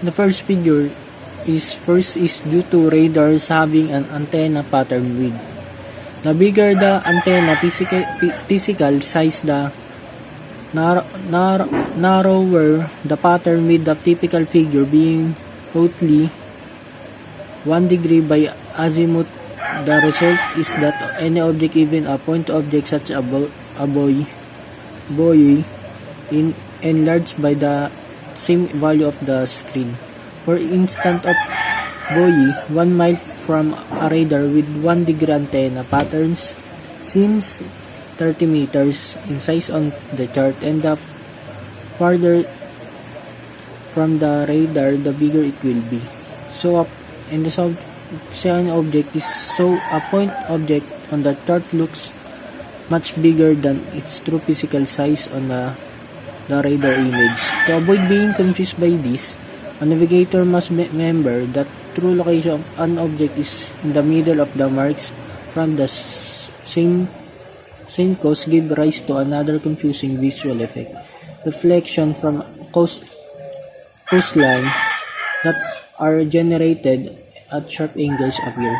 The first is due to radars having an antenna pattern width. The bigger the antenna physical size, the narrower the pattern with the typical figure being roughly 1 degree by azimuth. The result is that any object, even a point object such as a buoy, enlarged by the same value of the screen. For instance of buoy, 1 mile from a radar with 1 degree antenna patterns seems 30 meters in size on the chart, and the farther from the radar, the bigger it will be. So, in the second object is a point object on the chart looks much bigger than its true physical size on the radar image. To avoid being confused by this, a navigator must remember that true location of an object is in the middle of the marks from the same cause give rise to another confusing visual effect. Reflection from coastline that are generated at sharp angles appear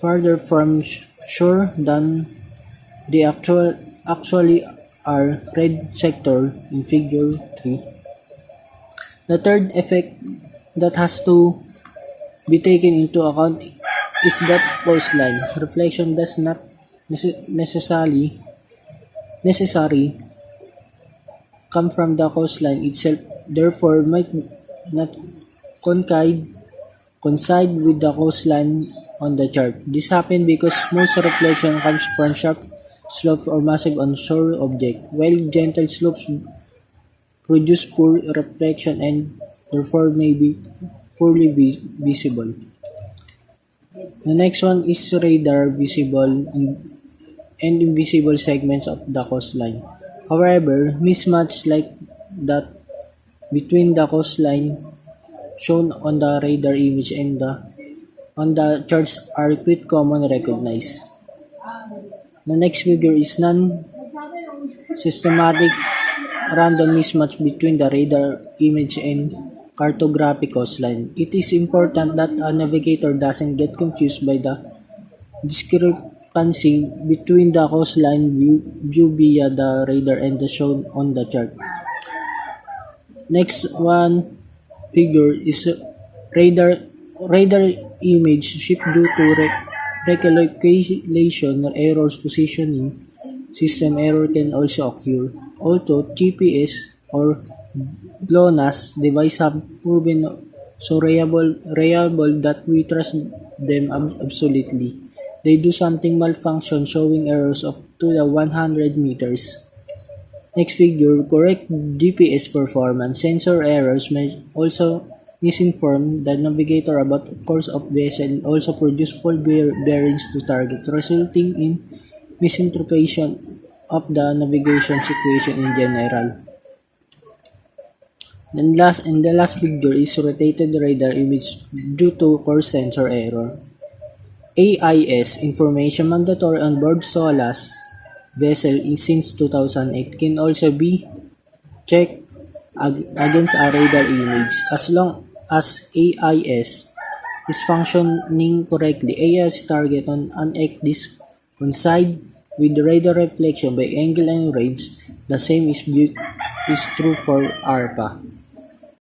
farther from shore than they actually are. Red sector in figure 3. The third effect that has to be taken into account is that coastline reflection does not necessarily come from the coastline itself, therefore might not coincide with the coastline on the chart. This happens because most reflection comes from sharp slopes or massive onshore objects, while gentle slopes produce poor reflection and therefore may be poorly visible. The next one is radar visible and invisible segments of the coastline. However, mismatch like that between the coastline shown on the radar image and on the charts are quite common recognized. The next figure is non-systematic random mismatch between the radar image and cartographic coastline. It is important that a navigator doesn't get confused by the discrepancy between the coastline view via the radar and the shown on the chart. Next one figure is radar image shift due to recalculation errors. Positioning system error can also occur, although GPS or GLONASS devices have proven so reliable that we trust them absolutely. They do something malfunction, showing errors up to the 100 meters. Next figure, correct GPS performance. Sensor errors may also misinform the navigator about the course of vessel and also produce false bearings to target, resulting in misinterpretation of the navigation situation in general. And the last figure is rotated radar image due to course sensor error. AIS information mandatory on board SOLAS vessel since 2008 can also be checked against a radar image. As long as AIS is functioning correctly, AIS target on an this coincide with the radar reflection by angle and range. The same is true for ARPA.